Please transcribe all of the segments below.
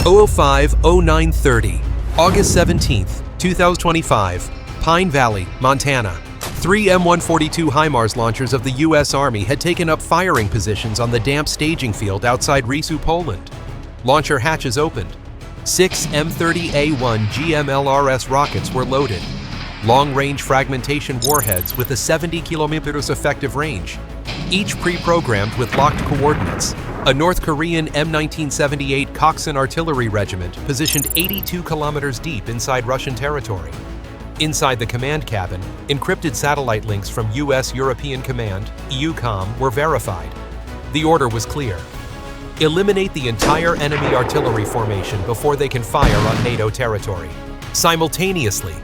0050-930, August 17th, 2025, Pine Valley, Montana. 3 M142 HIMARS launchers of the U.S. Army had taken up firing positions on the damp staging field outside Risu, Poland. Launcher hatches opened. 6 M30A1 GMLRS rockets were loaded. Long-range fragmentation warheads with a 70 kilometers effective range, each pre-programmed with locked coordinates. A North Korean M1978 Koksan artillery regiment positioned 82 kilometers deep inside Russian territory. Inside the command cabin, encrypted satellite links from U.S. European Command, EUCOM, were verified. The order was clear. Eliminate the entire enemy artillery formation before they can fire on NATO territory. Simultaneously,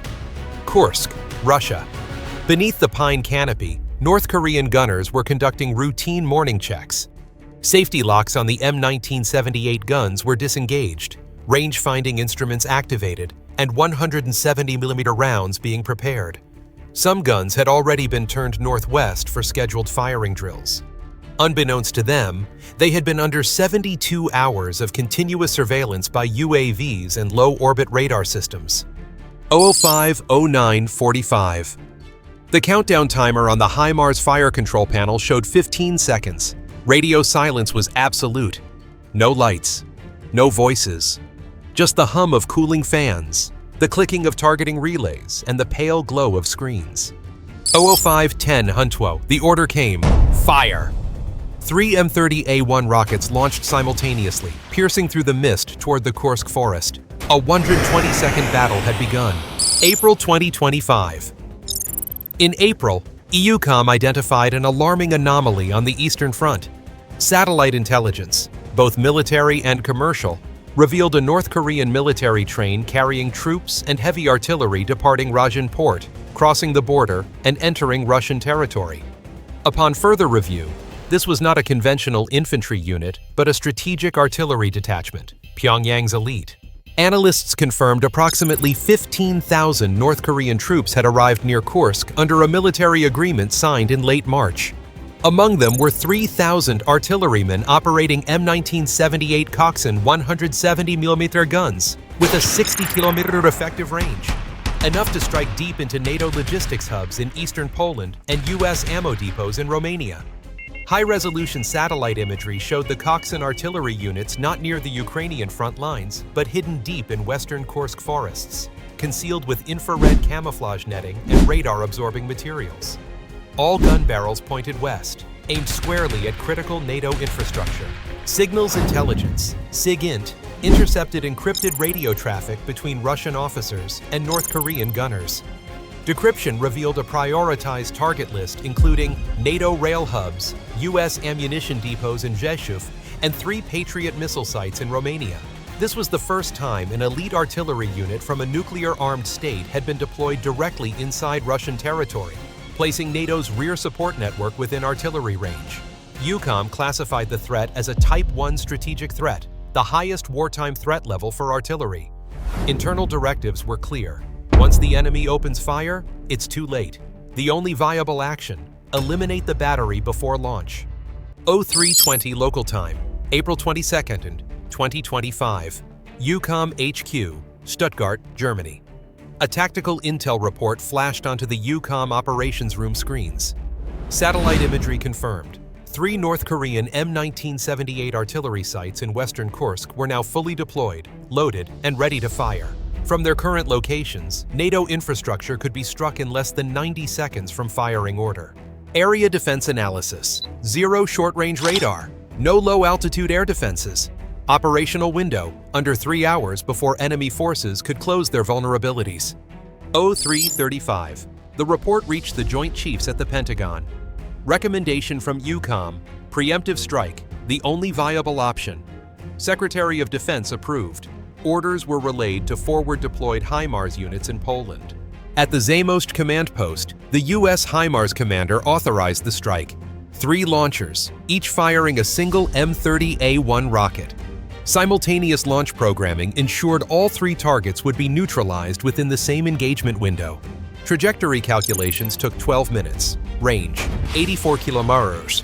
Kursk, Russia. Beneath the pine canopy, North Korean gunners were conducting routine morning checks. Safety locks on the M1978 guns were disengaged, range-finding instruments activated, and 170mm rounds being prepared. Some guns had already been turned northwest for scheduled firing drills. Unbeknownst to them, they had been under 72 hours of continuous surveillance by UAVs and low-orbit radar systems. 0050-945. The countdown timer on the HIMARS fire control panel showed 15 seconds. Radio silence was absolute. No lights, no voices. Just the hum of cooling fans, the clicking of targeting relays, and the pale glow of screens. 0050-10 Huntwo, the order came, fire! 3 M30A1 rockets launched simultaneously, piercing through the mist toward the Kursk forest. A 120-second battle had begun. April 2025. In April, EUCOM identified an alarming anomaly on the Eastern Front. Satellite intelligence, both military and commercial, revealed a North Korean military train carrying troops and heavy artillery departing Rajan Port, crossing the border, and entering Russian territory. Upon further review, this was not a conventional infantry unit, but a strategic artillery detachment, Pyongyang's elite. Analysts confirmed approximately 15,000 North Korean troops had arrived near Kursk under a military agreement signed in late March. Among them were 3,000 artillerymen operating M1978 Koksan 170mm guns with a 60-kilometer effective range, enough to strike deep into NATO logistics hubs in eastern Poland and U.S. ammo depots in Romania. High-resolution satellite imagery showed the Koksan artillery units not near the Ukrainian front lines, but hidden deep in western Kursk forests, concealed with infrared camouflage netting and radar-absorbing materials. All gun barrels pointed west, aimed squarely at critical NATO infrastructure. Signals intelligence, SIGINT, intercepted encrypted radio traffic between Russian officers and North Korean gunners. Decryption revealed a prioritized target list including NATO rail hubs, U.S. ammunition depots in Rzeszów, and 3 Patriot missile sites in Romania. This was the first time an elite artillery unit from a nuclear-armed state had been deployed directly inside Russian territory, placing NATO's rear support network within artillery range. EUCOM classified the threat as a Type 1 strategic threat, the highest wartime threat level for artillery. Internal directives were clear. Once the enemy opens fire, it's too late. The only viable action: eliminate the battery before launch. 0320 local time, April 22nd, 2025. EUCOM HQ, Stuttgart, Germany. A tactical intel report flashed onto the EUCOM operations room screens. Satellite imagery confirmed. 3 North Korean M1978 artillery sites in western Kursk were now fully deployed, loaded, and ready to fire. From their current locations, NATO infrastructure could be struck in less than 90 seconds from firing order. Area defense analysis: 0 short-range radar, no low-altitude air defenses. Operational window: under 3 hours before enemy forces could close their vulnerabilities. 0335. The report reached the Joint Chiefs at the Pentagon. Recommendation from EUCOM: preemptive strike, the only viable option. Secretary of Defense approved. Orders were relayed to forward-deployed HIMARS units in Poland. At the Zamość command post, the U.S. HIMARS commander authorized the strike. 3 launchers, each firing a single M30A1 rocket. Simultaneous launch programming ensured all 3 targets would be neutralized within the same engagement window. Trajectory calculations took 12 minutes. Range: 84 kilometers.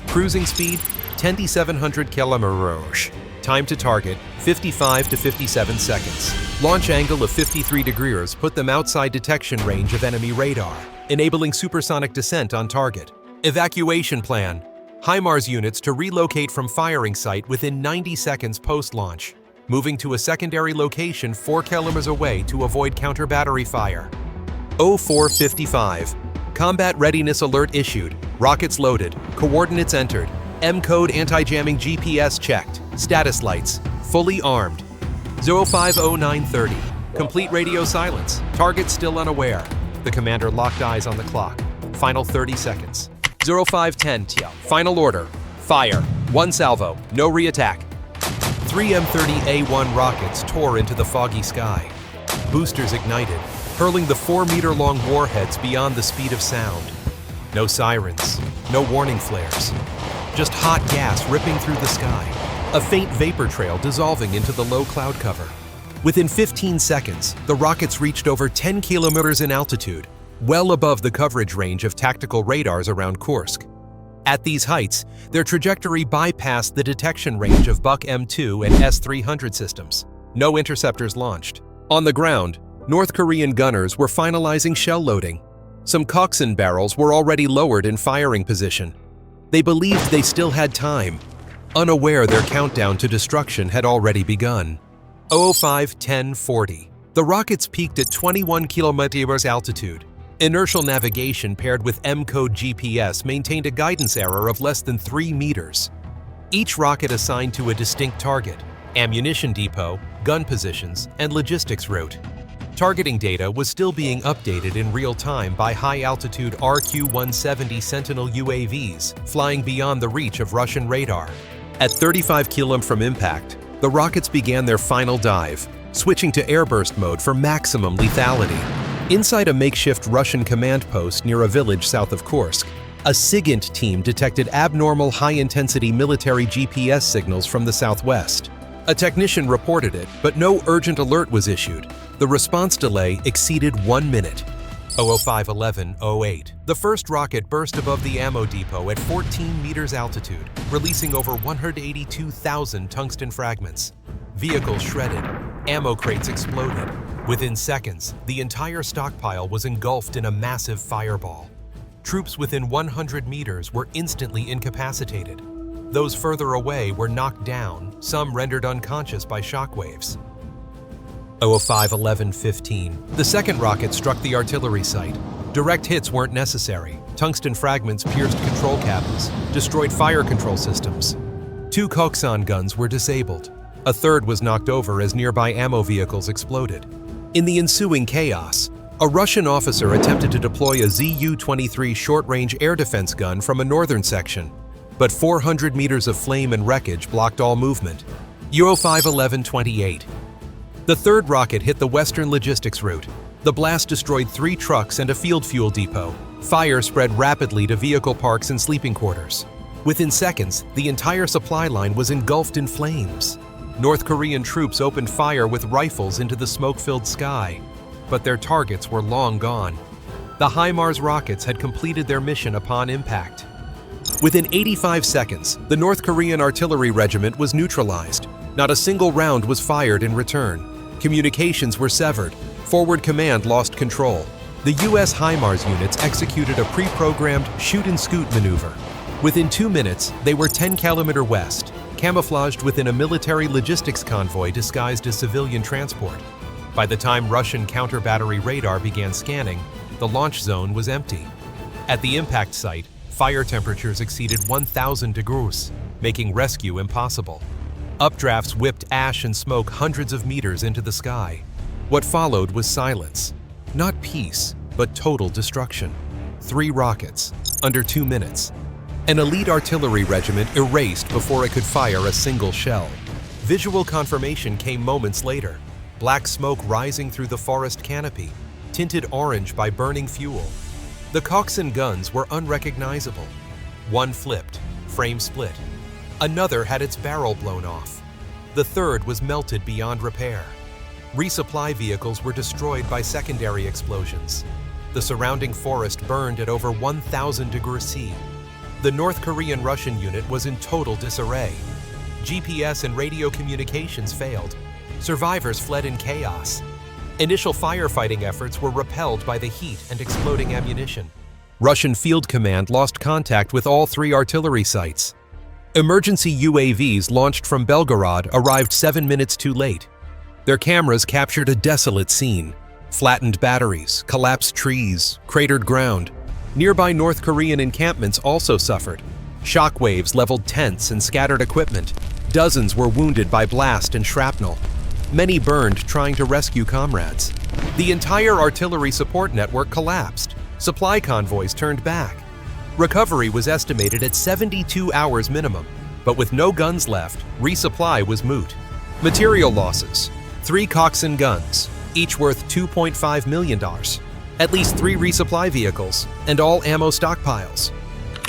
Cruising speed: 10,700 kilometers. Time to target, 55 to 57 seconds. Launch angle of 53 degrees put them outside detection range of enemy radar, enabling supersonic descent on target. Evacuation plan. HIMARS units to relocate from firing site within 90 seconds post-launch, moving to a secondary location 4 kilometers away to avoid counter-battery fire. 0455. Combat readiness alert issued. Rockets loaded. Coordinates entered. M-code anti-jamming GPS checked. Status lights. Fully armed. 050930. Complete radio silence. Target still unaware. The commander locked eyes on the clock. Final 30 seconds. 0510. Final order. Fire. 1 salvo. No re-attack. 3 M30A1 rockets tore into the foggy sky. Boosters ignited, hurling the 4-meter-long warheads beyond the speed of sound. No sirens, no warning flares. Just hot gas ripping through the sky, a faint vapor trail dissolving into the low cloud cover. Within 15 seconds, the rockets reached over 10 kilometers in altitude, well above the coverage range of tactical radars around Kursk. At these heights, their trajectory bypassed the detection range of Buk M2 and S-300 systems. No interceptors launched. On the ground, North Korean gunners were finalizing shell loading. Some Koksan barrels were already lowered in firing position. They believed they still had time, unaware their countdown to destruction had already begun. 051040. The rockets peaked at 21 kilometers altitude. Inertial navigation paired with M-code GPS maintained a guidance error of less than 3 meters. Each rocket assigned to a distinct target: ammunition depot, gun positions, and logistics route. Targeting data was still being updated in real time by high-altitude RQ-170 Sentinel UAVs flying beyond the reach of Russian radar. At 35 km from impact, the rockets began their final dive, switching to airburst mode for maximum lethality. Inside a makeshift Russian command post near a village south of Kursk, a SIGINT team detected abnormal high-intensity military GPS signals from the southwest. A technician reported it, but no urgent alert was issued. The response delay exceeded 1 minute. 051108. The first rocket burst above the ammo depot at 14 meters altitude, releasing over 182,000 tungsten fragments. Vehicles shredded. Ammo crates exploded. Within seconds, the entire stockpile was engulfed in a massive fireball. Troops within 100 meters were instantly incapacitated. Those further away were knocked down, some rendered unconscious by shockwaves. 051115. The second rocket struck the artillery site. Direct hits weren't necessary. Tungsten fragments pierced control cabins, destroyed fire control systems. 2 Koksan guns were disabled. A third was knocked over as nearby ammo vehicles exploded. In the ensuing chaos, a Russian officer attempted to deploy a Zu-23 short-range air defense gun from a northern section, but 400 meters of flame and wreckage blocked all movement. 051128. The third rocket hit the western logistics route. The blast destroyed 3 trucks and a field fuel depot. Fire spread rapidly to vehicle parks and sleeping quarters. Within seconds, the entire supply line was engulfed in flames. North Korean troops opened fire with rifles into the smoke-filled sky, but their targets were long gone. The HIMARS rockets had completed their mission upon impact. Within 85 seconds, the North Korean artillery regiment was neutralized. Not a single round was fired in return. Communications were severed. Forward command lost control. The U.S. HIMARS units executed a pre-programmed shoot-and-scoot maneuver. Within 2 minutes, they were 10 km west, camouflaged within a military logistics convoy disguised as civilian transport. By the time Russian counter-battery radar began scanning, the launch zone was empty. At the impact site, fire temperatures exceeded 1,000 degrees, making rescue impossible. Updrafts whipped ash and smoke hundreds of meters into the sky. What followed was silence. Not peace, but total destruction. 3 rockets, under 2 minutes. An elite artillery regiment erased before it could fire a single shell. Visual confirmation came moments later. Black smoke rising through the forest canopy, tinted orange by burning fuel. The Koksan guns were unrecognizable. One flipped, frame split. Another had its barrel blown off. The third was melted beyond repair. Resupply vehicles were destroyed by secondary explosions. The surrounding forest burned at over 1,000 degrees C. The North Korean-Russian unit was in total disarray. GPS and radio communications failed. Survivors fled in chaos. Initial firefighting efforts were repelled by the heat and exploding ammunition. Russian Field Command lost contact with all 3 artillery sites. Emergency UAVs launched from Belgorod arrived 7 minutes too late. Their cameras captured a desolate scene. Flattened batteries, collapsed trees, cratered ground. Nearby North Korean encampments also suffered. Shockwaves leveled tents and scattered equipment. Dozens were wounded by blast and shrapnel. Many burned trying to rescue comrades. The entire artillery support network collapsed. Supply convoys turned back. Recovery was estimated at 72 hours minimum, but with no guns left, resupply was moot. Material losses: 3 Koksan guns, each worth $2.5 million, at least 3 resupply vehicles, and all ammo stockpiles.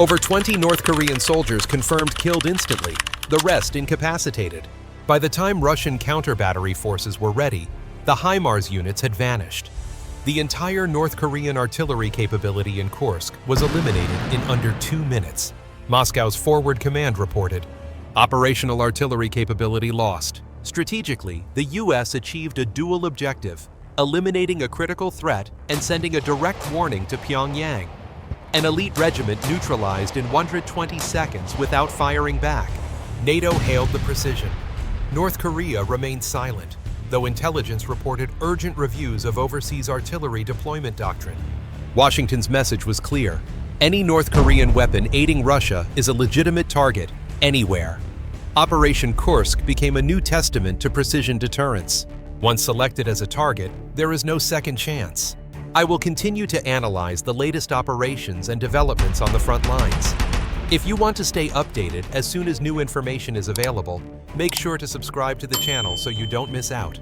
Over 20 North Korean soldiers confirmed killed instantly, the rest incapacitated. By the time Russian counter-battery forces were ready, the HIMARS units had vanished. The entire North Korean artillery capability in Kursk was eliminated in under 2 minutes. Moscow's Forward Command reported, "Operational artillery capability lost." Strategically, the U.S. achieved a dual objective, eliminating a critical threat and sending a direct warning to Pyongyang. An elite regiment neutralized in 120 seconds without firing back. NATO hailed the precision. North Korea remained silent, though intelligence reported urgent reviews of overseas artillery deployment doctrine. Washington's message was clear: any North Korean weapon aiding Russia is a legitimate target, anywhere. Operation Kursk became a new testament to precision deterrence. Once selected as a target, there is no second chance. I will continue to analyze the latest operations and developments on the front lines. If you want to stay updated as soon as new information is available, make sure to subscribe to the channel so you don't miss out.